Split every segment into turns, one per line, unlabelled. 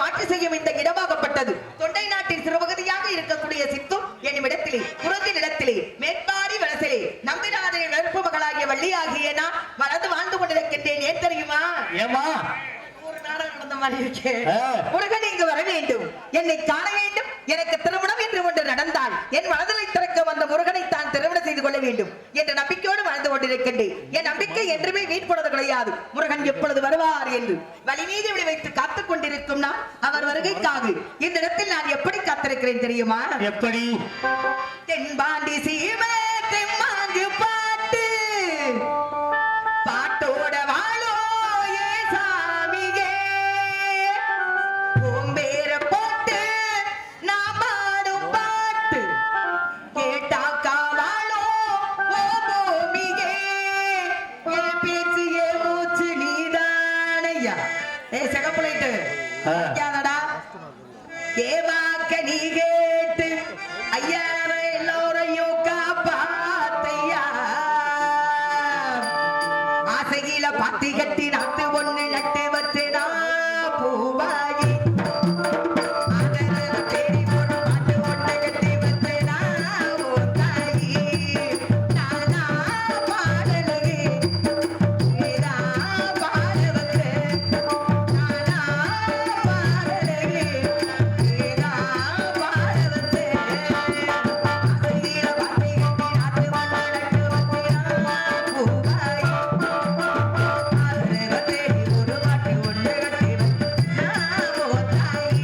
ஆட்சி செய்யும் இந்த இடமாகப்பட்டது தொண்டை நாட்டின் சிறுபகுதியாக இருக்கக்கூடிய சித்தும் என்னிடத்திலே புறத்தி நிலத்திலே மேற்பாடி வலசிலே நம்பினாதனை நெருப்பு மகளாகிய வள்ளி ஆகிய நான் வளர்ந்து வாழ்ந்து கொண்டிருக்கின்றேன். ஏன் தெரியுமா?
ஏமா
ஒரு நாடகம் நடந்த மாதிரி இருக்கே. முருகன் இங்கு வர வேண்டும், என்னை காண வேண்டும், எனக்கு திருமணம் என்று ஒன்று நடந்தால் என் மனதிலை திறக்க வந்த முருகனை தான் திருமணம் செய்து கொள்ள வேண்டும் என்ற நம்பிக்கையோடு வாழ்ந்து கொண்டிருக்கின்றேன். என் நம்பிக்கை என்றுமே வீண் போனது கிடையாது. முருகன் எப்பொழுது வருவார் என்று வழி மீது இப்படி வைத்து காத்துக் கொண்டிருக்கும் நான் அவர் வருகைக்காக இந்த இடத்தில் நான் எப்படி காத்திருக்கிறேன் தெரியுமா?
எப்படி?
தென்பாண்டி சீமை தெம்மாங்கு பாட்டு பாட்டோட வாழோ ஏ சாமியே ஓம்பேர போட்டு நான் பாடும் பாட்டு கேட்டாக்கா வாழோ ஓ பூமியே என் பேச்சு ஏ மூச்சு நீதானையா. ஏ செகப்புலைட்டு யாதடா ஏவாக்க நீ கேட்டு ஐயா எல்லோரையும் காப்பாத்தையா. ஆசையில பாத்தி கட்டி நாத்து ஒண்ணு நட்டு வச்சுடா பூவாயி தேடி போன பாட்டு ஒண்ணு கட்டி வச்சுடா ஓ தாயி. நானா பாடலுகே நீதா பாடவக்கு நானா பாடலுகே நீதா பாடவக்கு. ஆசையில பாத்தி கட்டி நாத்து ஒண்ணு நட்டு வச்சுடா பூவாயி தேடி ஒரு பாட்டு ஒண்ணு கட்டி வச்சுடா ஓ தாயி.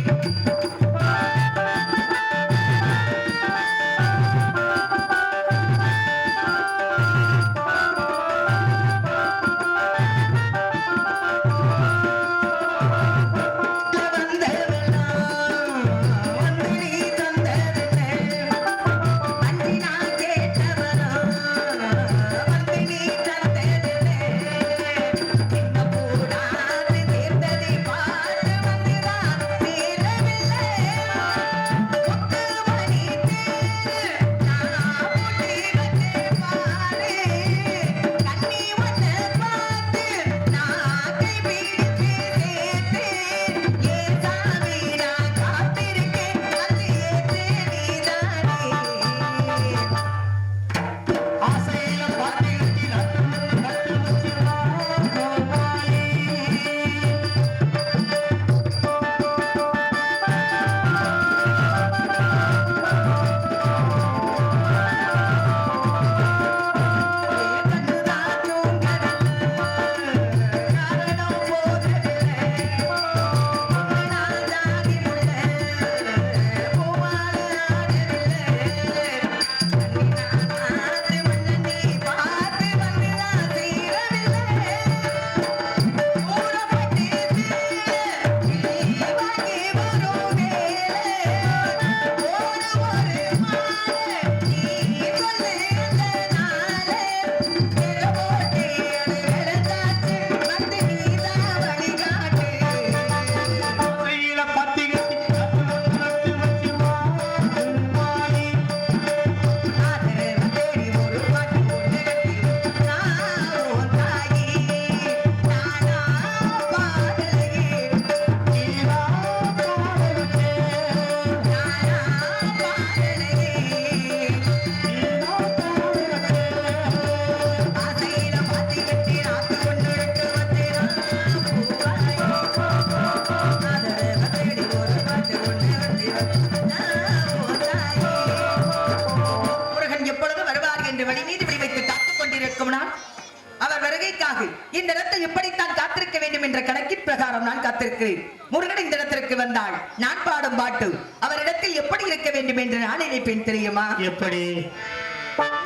இந்த இடத்தை இப்படித்தான் காத்திருக்க வேண்டும் என்ற கணக்கின் பிரகாரம் நான் காத்திருக்கிறேன். முருகன் இந்த இடத்திற்கு வந்தால் நான் பாடும் பாட்டு அவரிடத்தில் எப்படி இருக்க வேண்டும் என்று நான் நினைப்பேன் தெரியுமா?
எப்படி?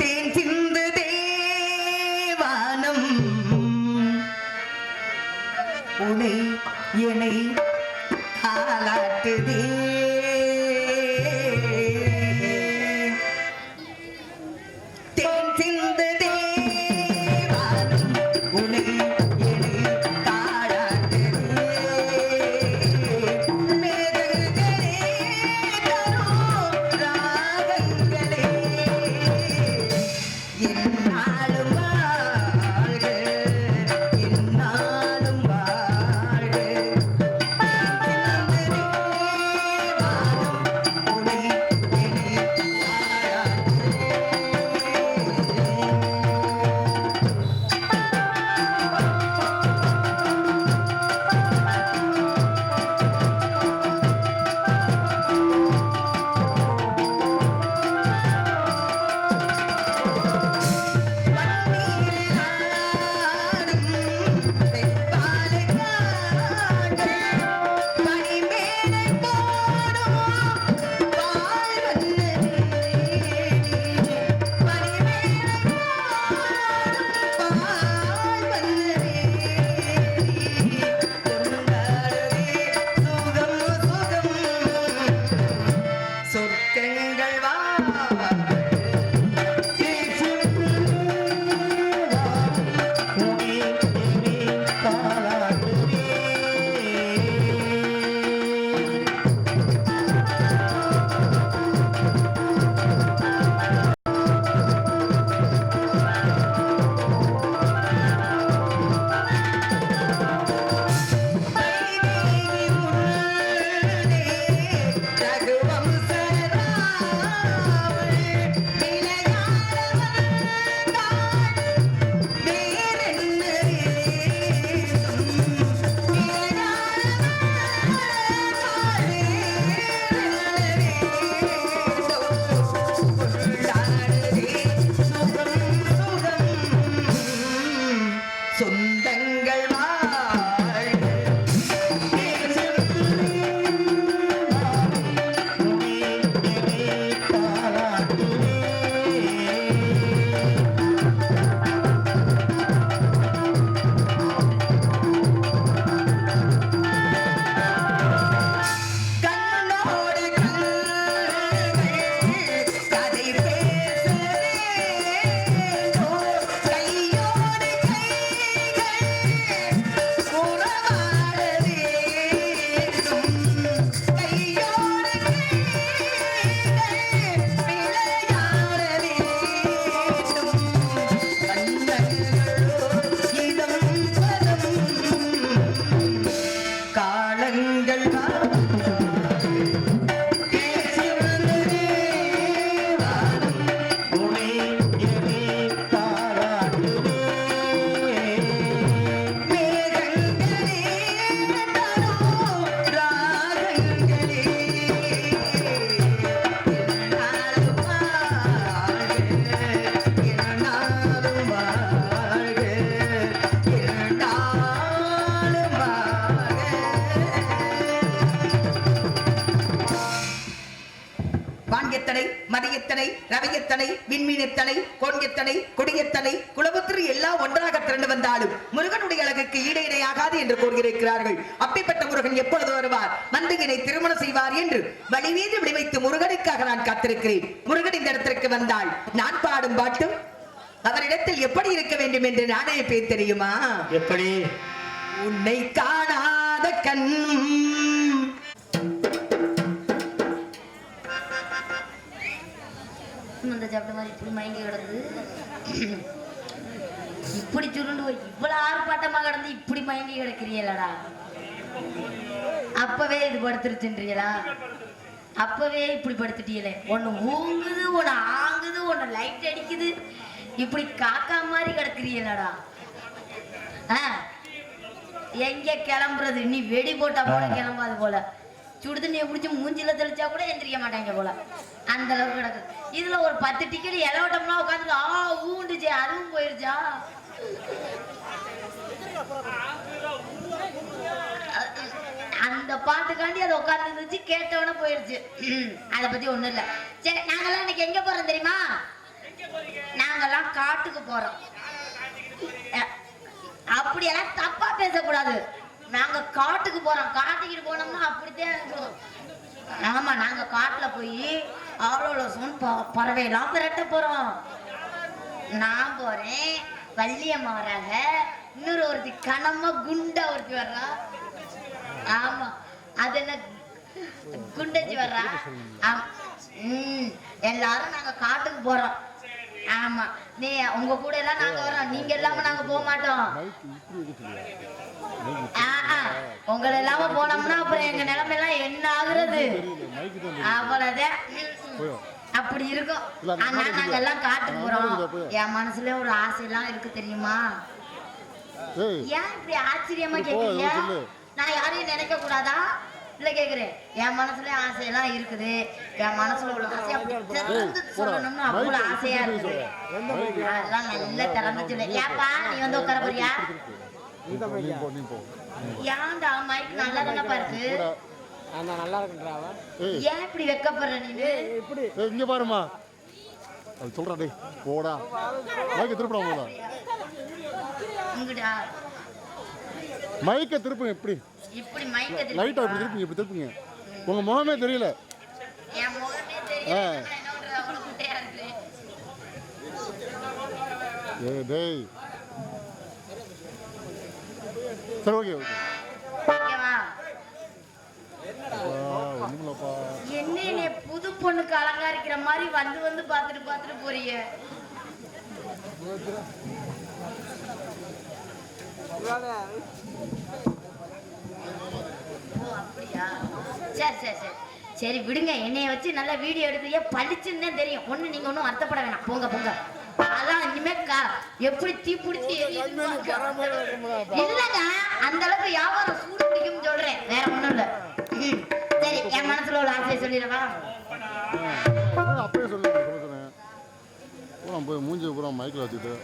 தேன் சிந்து தேவானம் உனை என்னை தாலாட்டுதே. எத்தனை, மதி எத்தனை, ரவி எத்தனை, விண்மீன் எத்தனை, கோன் எத்தனை, கொடி எத்தனை, குலபுத்திரி எல்லாம் ஒன்றாக திரண்டு வந்தாலும் முருகனுடைய அழகுக்கு ஈடையாகாது என்று கூறுகிறார்கள். அப்படிப்பட்ட முருகன் எப்பொழுது வருவார், மந்தையினை திருமணம் செய்வார் என்று வழிவீது விளைவைத்து முருகனுக்காக நான் காத்திருக்கிறேன். முருகன் இந்த இடத்திற்கு வந்தால் நான் பாடும் பாட்டும் அவரிடத்தில் எப்படி இருக்க வேண்டும் என்று நானே பேர் தெரியுமா?
எப்படி?
உன்னை காணாத கண்
இப்படி மயங்கி கிடந்து இப்படி சுருண்டு இவ்வளவு ஆர்ப்பாட்டமா கிடந்து இப்படி மயங்கி கிடக்கிறீங்களா? அப்பவே இது படுத்துருச்சுன்றீங்களா? அப்பவே இப்படி படுத்துட்டீங்களே. ஒண்ணு ஊங்குது, ஒண்ணு ஆங்குது, ஒண்ணு லைட் அடிக்குது, இப்படி காக்கா மாதிரி கிடக்குறீங்களா? எங்க கிளம்புறது? நீ வெடி போட்டா போல கிளம்பாது போல. சுடுதண்ணியை பிடிச்சி மூஞ்சில தெளிச்சா கூட எந்திரிக்க மாட்டாங்க போல, அந்த அளவுக்கு கிடக்கு. இதுல ஒரு 10 டிக்கெட் எலவட்டம்னா உட்காந்து ஊண்டுச்சு, அதுவும் போயிருச்சா? அந்த பாட்டுக்காண்டி அதை உட்கார்ந்து இருந்துச்சு, கேட்டவன போயிருச்சு. அதை பத்தி ஒண்ணும் இல்ல. சரி, நாங்கெல்லாம் இன்னைக்கு எங்க போறோம் தெரியுமா? நாங்கெல்லாம் காட்டுக்கு போறோம். அப்படியெல்லாம் தப்பா பேசக்கூடாது. நாங்க காட்டுக்கு போறோம். காட்டுக்கிட்டு போனோம்னா அப்படித்தான் இருக்கும். ஆமா, நாங்க காட்டுல போய் அவ்வளோ பறவையெல்லாம் விரட்ட போறோம். நான் போறேன், வள்ளியம்மா வராங்க, இன்னொரு ஒருத்தி கனமா குண்டா ஒருத்தி வர்றா. ஆமா, அது என்ன குண்டச்சி வர்றா. எல்லாரும் நாங்க காட்டுக்கு போறோம். ஆமா, நீ உங்க கூட எல்லாம் நாங்க வரோம், நீங்க இல்லாம நாங்க போக மாட்டோம். உங்களை இல்லாம போனோம்னா அப்புறம் எங்க நிலைமை எல்லாம் என்ன ஆகுறது? அவ்வளவுதான், அப்படி இருக்கும். ஆனா நாங்க எல்லாம் காட்டுக்கு போறோம். என் மனசுல ஒரு ஆசை எல்லாம் இருக்கு தெரியுமா? ஏன் இப்படி ஆச்சரியமா கேக்குறீங்க? நான் யாரையும் நினைக்க கூடாதா? இல்ல கேக்குறேன். என் மனசுல ஆசையெல்லாம் இருக்குது. என் மனசுல உள்ள ஆசையா சொல்லணும்னு அவ்வளவு ஆசையா இருக்குது. அதெல்லாம் நல்லா திறந்து சொல்லு. ஏப்பா நீ வந்து உட்கார போறியா? ஏன்டா மைக் நல்லா தானப்பா இருக்கு. ஏன் இப்படி வெக்கப்படுற நீ?
இங்க பாருமா, அது சொல்றா. டேய் போடா, மைக்க திருப்படா.
இங்கடா
மைக்க திருப்புங்க. இப்படி
இப்படி மைக்க
லைட்டா இப்படி திருப்புங்க. இப்படி திருப்புங்க. உங்க முகமே தெரியல.
என் முகமே தெரியல.
ஏய் டேய், சரி ஓகே ஓகே.
என்ன புது பொண்ணுக்கு அலங்காரிக்கிற மாதிரி வந்து வந்து பார்த்துட்டு போறீங்க? அப்படியா? சரி சரி சரி சரி, விடுங்க. என்னைய வச்சு நல்லா வீடியோ எடுத்து பழிச்சுன்னு தான் தெரியும். ஒண்ணு நீங்க ஒன்றும் வருத்தப்பட வேணாம். போங்க போங்க. அதான் இனிமே எப்படி தீ பிடிச்சி இல்லங்க, அந்த அளவுக்கு வியாபாரம் சூடு பிடிக்கும் சொல்றேன், வேற ஒண்ணும் இல்ல. சரி, என் மனசுல உள்ள ஆசையை சொல்லிடவா?
அப்பயே சொல்லுங்க. போய் மூஞ்சி பூரா மைக்கில் வச்சுட்டு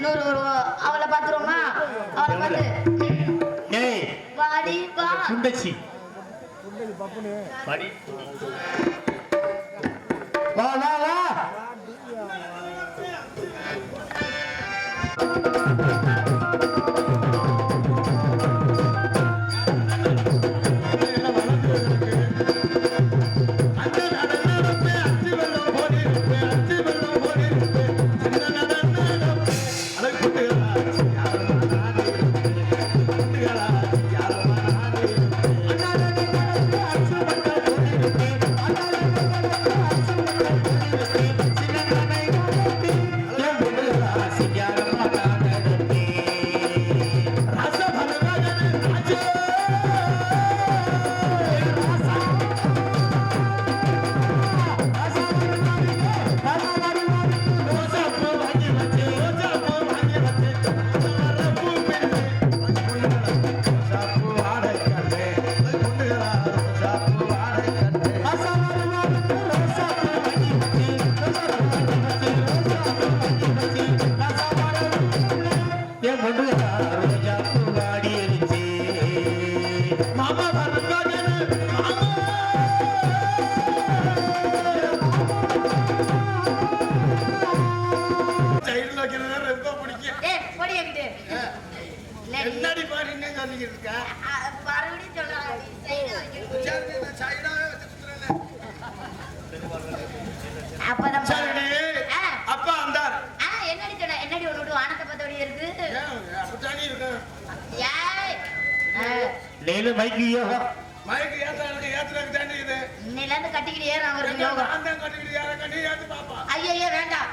இன்னொரு அவளை பாத்துருவோமா? அவளை பார்த்து
ஏய்
வாடி வா.
சுண்டச்சி வாடி வா வா வா.
என்னடி பாருன்னு சொல்லிக்கிட்டு இருக்கா?
மறுபடியும் சொல்றாங்க. அப்பதான்
சரிடி, அப்பா வந்தார்.
என்னடி சொன்ன? என்னடி ஒண்ணு வானத்தை பார்த்தபடி இருக்கு?
அப்படித்தானே இருக்கு.
ஏய்
லேலு மைக்கு யோகம்
மைக்கு ஏத்துறதுக்கு தாண்டி இது.
இன்னையில இருந்து கட்டிக்கிட்டு ஏறாங்க ஒரு யோகம்.
நான் தான் கட்டிக்கிட்டு யாரை கட்டி ஏத்து பாப்பா.
ஐயோ வேண்டாம்.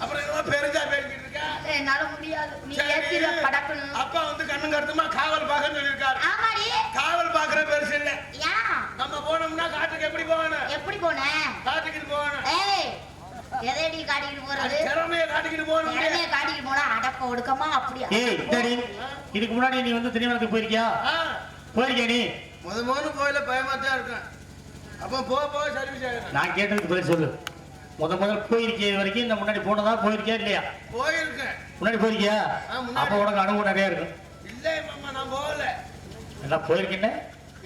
அப்புறம் ஏதோ பெருசா பேசிக்கிட்டு இருக்கா?
என்னால முடியாது. நீ
சரி,
ஏத்தில படக்கணும்.
அப்பா வந்து கண்ணு கருத்துமா காவல் பார்க்கன்னு சொல்லியிருக்காரு.
ஆமாடி.
காவல் பார்க்கற பெருசு இல்ல.
ஏன்?
நம்ம போனோம்னா காட்டுக்கு எப்படி போகணும்?
எப்படி போன?
காட்டுக்கு போகணும்.
ஏய் எதடி காட்டிக்கிட்டு போறது?
திறமையை காட்டிக்கிட்டு போகணும்.
திறமையை காட்டிக்கிட்டு போனா அடக்க ஒடுக்கமா அப்படியா?
ஏய் டேடி இதுக்கு முன்னாடி நீ வந்து திணிவனத்துக்கு போயிருக்கியா? போயிருக்கியா நீ?
முதல்ல கோயில பயமா தான் இருக்கேன். அப்ப போக சர்வீஸ் ஆயிடும்.
நான் கேட்டதுக்கு பதில் சொல்லு. முதல்ல போயிருக்கிய இது வரைக்கும் இந்த முன்னாடி போனதா போயிருக்கியா இல்லையா?
போயிருக்கேன்.
முன்னாடி போயிருக்கியா? அப்ப உனக்கு அனுபவம் நிறைய இருக்கும்.
இல்ல மாமா நான் போகல.
எல்லாம் போயிருக்கேன்னு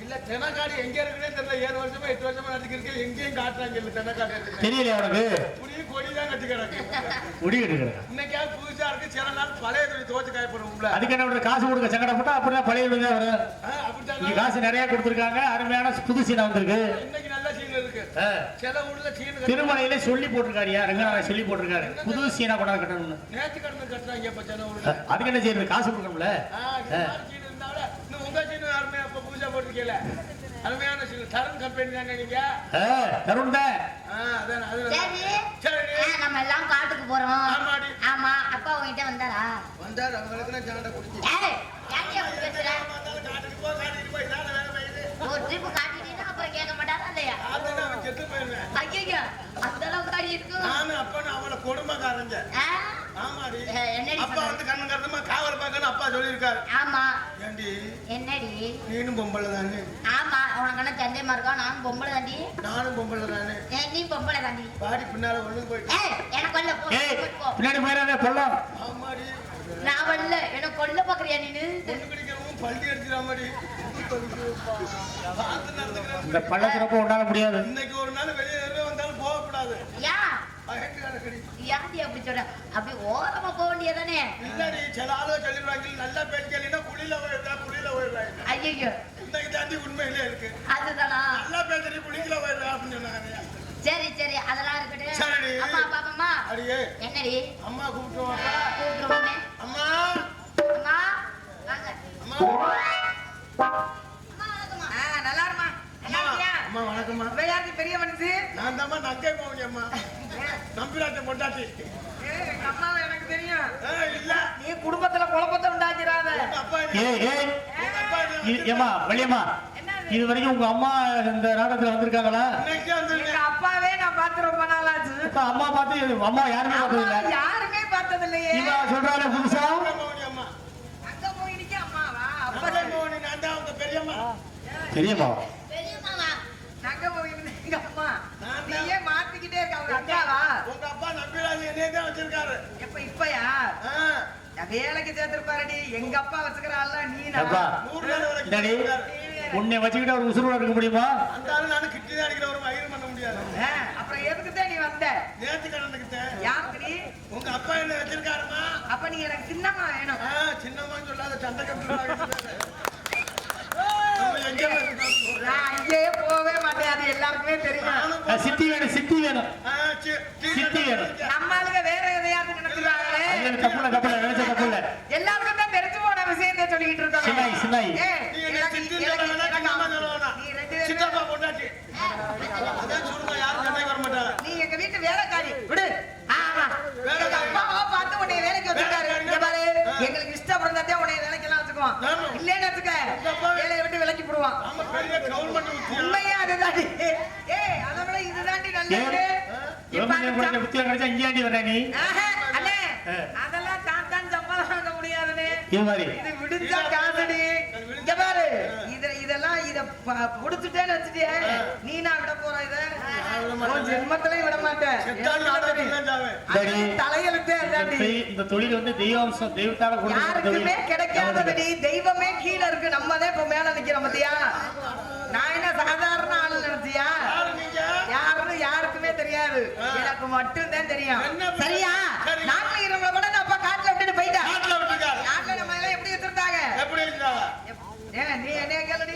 இல்ல தெனக்காடு எங்க இருக்குன்னே தெரியல. 7 வருஷமா 8 வருஷமா நடத்திக்கிட்டு எங்கேயும் காட்டுறாங்க இல்ல தெனக்காடு.
தெரியலையா உனக்கு?
புடியும் கொடிதான் கட்டி கிடக்கு.
முடி எடுக்கிறேன்.
இன்னைக்கா புதுசா இருக்கு. சில நாள் பழைய துணி துவச்சு காயப்படுவோம்ல.
அதுக்கு என்ன காசு கொடுக்க சங்கடப்பட்டா அப்படின்னா பழைய வரும்.
அப்படித்தான்
இங்க காசு நிறைய கொடுத்துருக்காங்க. அருமையான புது சீனா வந்திருக்கு.
இன்னைக்கு நல்ல சீன் இருக்கு. சில ஊர்ல சீன்
திருமலையில சொல்லி போட்டிருக்காருயா. ரங்கநாதன் சொல்லி போட்டிருக்காரு புது சீனா கொண்டாந்து கட்டணும்னு.
நேற்று கடமை கட்டுறாங்க இப்ப சில ஊர்ல.
அதுக்கு என்ன செய்யறது? காசு கொடுக்கணும்ல.
சீன் இருந்தாலும் இன்னும் உங்க சீன் அருமையா இப்ப பூஜை போட்டிருக்கீல. அருமையான சீன். தருண் கம்பெனி தானே நீங்க?
தருண் தான்.
சரி நம்ம எல்லாம் காட்டுக்கு போறோம்.
ஆமாடி.
ஆமா அப்பா உன்கிட்ட வந்தாரா?
வந்தார். அவங்களுக்கு ஜாண்ட குடிச்சு
ஏய் யாரே அப்படி பேசுற?
காட்டுக்கு போய் தானே வேலை செய்யுது.
ஒரு ட்ரிப் காட்டிட்டீனா அப்புறம் கேட்க மாட்டாரா இல்லையா?
அதனால அவன் செத்து போயிருவேன்.
ஐயோ அந்த அளவுக்கு காடி இருக்கு.
நானும் அப்பனும் அவளை கொடுமைக்காரங்க. ஆமாடி.
என்னடி
அப்பா வந்து கண்ணு கருத்துமா காவல் பார்க்கணும் அப்பா சொல்லியிருக்காரு.
ஆமா.
ஏண்டி
என்னடி?
நீனும் பொம்பளை தானே?
ஆமா உனக்கு என்ன சந்தேகமா இருக்கா? நானும் பொம்பளை தாண்டி.
நானும் பொம்பளை தானே?
நீ பொம்பளை தாண்டி.
பாடி பின்னால ஒண்ணு போயிட்டு.
ஏய் எனக்கு கொல்ல போ.
பின்னாடி போயிடாத கொல்லம்.
ஆமாடி.
நான் வரல. எனக்கு கொல்ல பாக்குறியா நீனு?
பொண்ணு கிடைக்கிறவங்க பள்ளி அடிச்சிடாமடி. பார்த்து நடந்துக்கிறேன்.
இந்த பள்ளத்திறப்ப உண்டாக முடியாது.
இன்னைக்கு ஒரு நாள் வெளியே வந்தாலும் போகக்கூடாது.
யா
அகட்டுக்காரக்கடி.
யாண்டி அப்படி சொல்ற? அப்படி ஓரமா போக வேண்டியதானே?
இல்லடி சில ஆளோ சொல்லிடுவாங்க நல்லா பேசிக்கலைன்னா குழியில போயிடுறா குழியில போயிடுறாங்க.
ஐயோ
இன்னைக்கு தாண்டி உண்மையிலே இருக்கு.
அதுதானா?
நல்லா பேசுறீ குழிக்குள்ள போயிடுறா அப்படின்னு சொன்னாங்க.
சரி சரி அதெல்லாம் இருக்கட்டும்.
சரிடி.
அம்மா பாப்பம்மா.
அடியே
என்னடி?
அம்மா கூப்பிட்டுவாப்பா.
கூப்பிடுவோமே.
அம்மா
அம்மா வாங்க.
அம்மா
அம்மா வணக்கம்மா.
நல்லா இருமா. நல்லா இருக்கியா?
அம்மா வணக்கம்மா.
யாருக்கு பெரிய மனுஷு?
நான் தாம்மா நங்கை போவங்க அம்மா. நம்பிராட்ட பொண்டாட்டி.
எங்க அம்மாவை எனக்கு தெரியும்.
இல்ல
நீ குடும்பத்துல குழப்பத்தை உண்டாக்கிறாத.
அப்பா
ஏமா வெளியம்மா இது வரைக்கும் உங்க அம்மா இந்த நாடகத்துல வந்திருக்காங்களா?
இன்னைக்கு வந்து
எங்க அப்பாவே நான் பார்த்து ரொம்ப நாள் ஆச்சு.
இப்ப அம்மா பார்த்து அம்மா யாருமே பார்த்தது இல்ல.
யாருமே பார்த்தது இல்லையே.
இவ சொல்றாளே புதுசா.
அம்மா
அங்க போயிடுச்சு அம்மாவா? அப்பா
அப்பா மோனி நான் தான் உங்க பெரியம்மா.
பெரியம்மா
பெரியம்மாவா?
அங்க போயிடுச்சு எங்க அம்மா.
நான்
நீ ஏன் மாத்திக்கிட்டே இருக்க? அவங்க அக்காவா?
உங்க அப்பா நம்பிராஜ் என்னையே தான் வச்சிருக்காரு.
இப்பயா? வேலைக்கு சேர்த்திருப்பாருடி. எங்க அப்பா வச்சுக்கிற ஆள்ல நீ
அப்பா,
100 நாள் வரைக்கும்
டேடி,
இருக்காரு.
உன்னை வச்சுக்கிட்டு ஒரு உசுரோட இருக்க முடியுமா?
அந்த ஆளு நானும் கிட்டி தான் அடிக்கிற ஒரு மயிர் பண்ண முடியாது.
அப்புறம் எதுக்குதான் நீ வந்த?
நேத்து கடந்துக்கிட்டேன்.
யாருக்குடி?
உங்க அப்பா என்ன வச்சிருக்காருமா?
அப்ப நீ எனக்கு சின்னம்மா வேணும்.
சின்னம்மான்னு சொல்லாத சண்டை கட்டுறாங்க. எங்க
நான் அங்கேயே போவே மாட்டேன், அது எல்லாருக்குமே தெரியும்.
சித்தி வேணும், சித்தி வேணும், சித்தி வேணும்.
நம்ம ஆளுங்க வேற எதையாவது நினைச்சுறாங்களே.
கப்பல நினைச்ச கப்பல
எல்லாருக்கும் தான் தெரிஞ்சு போன விஷயத்தை சொல்லிக்கிட்டு இருக்கோம்.
சின்னாய், சின்னாய்.
நீ ரெண்டு
சித்தப்பா பொண்டாட்டி. அதான் சொல்லுங்க, யாரும் சண்டைக்கு வர மாட்டாங்க.
நீ எங்க வீட்டு வேலைக்காரி விடு. ஆமா, எங்க அப்பாவா பார்த்து உன்னை வேலைக்கு வச்சுட்டாரு. இங்க பாரு, எங்களுக்கு இஷ்டம் இருந்தாதே உன்னை வேலைக்கெல்லாம் வச்சுக்குவோம். இல்லைன்னு வச்சுக்க வேலையை விட்டு விலக்கி போடுவான்.
ஆமா, பெரிய கவர்மெண்ட் உத்தியோகம்.
உண்மையா அதுதாண்டி. அதை விட இதுதாண்டி நல்லது.
புத்தியம் கிடைச்சா இங்கேயாண்டி வர நீ?
ஆஹா, அண்ணே, அதெல்லாம் தான் சம்பளம் வாங்க முடியாதுன்னு.
இது மாதிரி
இது விடுஞ்சா காசடி. இங்க பாரு, இதெல்லாம் இத புடிச்சுட்டேன்னு வச்சுட்டியே, நீ நான் விட போற இத உன் ஜென்மத்திலையும் விட மாட்டேன்.
செத்தாலும் நாடகம் தான் சாவேன்.
டேடி,
தலையெழுத்தே அதாண்டி.
இந்த தொழில் வந்து தெய்வாம்சம், தெய்வத்தால கொடுத்த
யாருக்குமே கிடைக்காதடி. தெய்வமே கீழே இருக்கு, நம்ம தான் இப்ப மேல நிக்கிறோம் பாத்தியா? நான் என்ன சாதாரண ஆளு நினைச்சியா?
யாரு நீங்க?
யாருன்னு யாருக்குமே தெரியாது, எனக்கு மட்டும் தான் தெரியும். சரியா?
சரி.
நாட்டுல இருந்தவங்க கூட நான் அப்பா காட்டுல விட்டுட்டு போயிட்டேன்.
நாட்டுல விட்டுருக்காரு.
நாட்டுல நம்ம எல்லாம் எப்படி வச்சிருந்தாங்க?
எப்படி இருந்தாங்க?
நீ என்ன கேளுடி?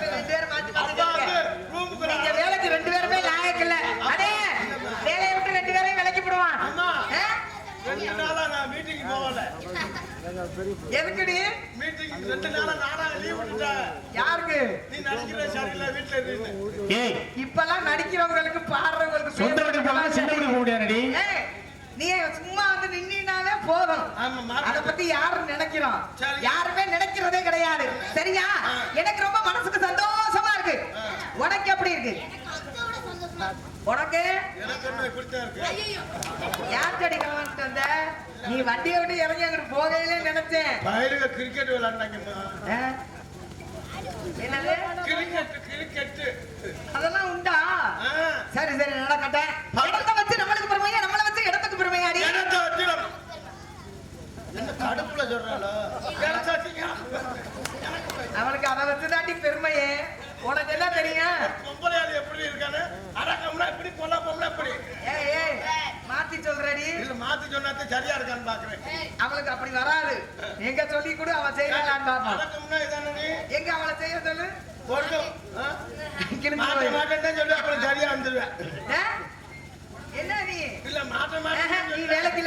ரெண்டு பேரும் மாத்தி மாத்தி
அப்பா வந்து
கேளுங்க.
ரூமுக்கு
நீங்க வேலைக்கு ரெண்டு பேருமே லாயக்கு இல்ல. அடே, வேலையை விட்டு ரெண்டு பேரையும் விலைக்கு போடுவான்.
அம்மா,
ஆ?
2 நாளா நான் மீட்டிங் போகல.
எதுக்குடி?
மீட்டிங் 2 நாளா நானா லீவ் விட்டுட்டாங்க.
யாருக்கு?
நீ நடிக்கிற சரியில்லை, வீட்டுல இருந்து.
ஏய்,
இப்பெல்லாம் நடிக்கிறவங்களுக்கு பாடுறவங்களுக்கு
சொந்த வீட்டுக்கு போகலாம், சின்ன வீட்டுக்கு போக முடியாதுடி.
ஏய், நீ சும்மா வந்து நின்னாலே போதும்.
ஆமா,
அத பத்தி யாரும் நினைக்கிறோம்?
சரி.
யாருமே நினைக்கிறதே கிடையாது. சரியா? எனக்கு ரொம்ப மனசுக்கு சந்தோஷமா இருக்கு. உனக்கு எப்படி இருக்கு? உனக்கு
எனக்கு என்ன இப்படித்தான் இருக்கு.
யார் செடி கலந்துட்டு வந்த? நீ வண்டியை விட்டு இறங்கி அங்கிட்டு போகையிலே நினைச்சேன்.
பயிலுக கிரிக்கெட் விளையாண்டாங்கம்மா.
ஆ? என்னது?
கிரிக்கெட்.
அதெல்லாம் உண்டா? சரி சரி, நடக்கட்டேன். இடத்தை வச்சு நம்மளுக்கு பெருமையா, நம்மளை வச்சு இடத்துக்கு பெருமையாடி.
என்னத்த வச்சு என்ன கடுப்புல சொல்றாளோ?
அவனுக்கு அதை வச்சு தாண்டி பெருமையே. உனக்கு என்ன தெரியும்?
பொம்பளையாளி எப்படி இருக்கானு அடக்கம்னா இப்படி பொல்லாப்பம்னா இப்படி.
ஏய் ஏய், மாத்தி சொல்றடி.
இல்ல, மாத்தி சொன்னாத்தே சரியா இருக்கான்னு பாக்குறேன்.
அவளுக்கு அப்படி வராது. எங்க சொல்லி கூட அவ செய்யலான்னு பாப்பா.
அடக்கம்னா இதானே நீ?
எங்க அவளை செய்ய சொல்லு.
பொருளும்
கிழிஞ்சு
மாட்ட
போயிரு.
மாட்டேன்னு சொல்லி அப்புறம் சரியா வந்துருவேன்.
ஆ? என்ன நீ?
இல்ல, மாட்ட
ஆஹா,
மாட்டேன்னு
நீ
சொல்லி
வேலைக்கு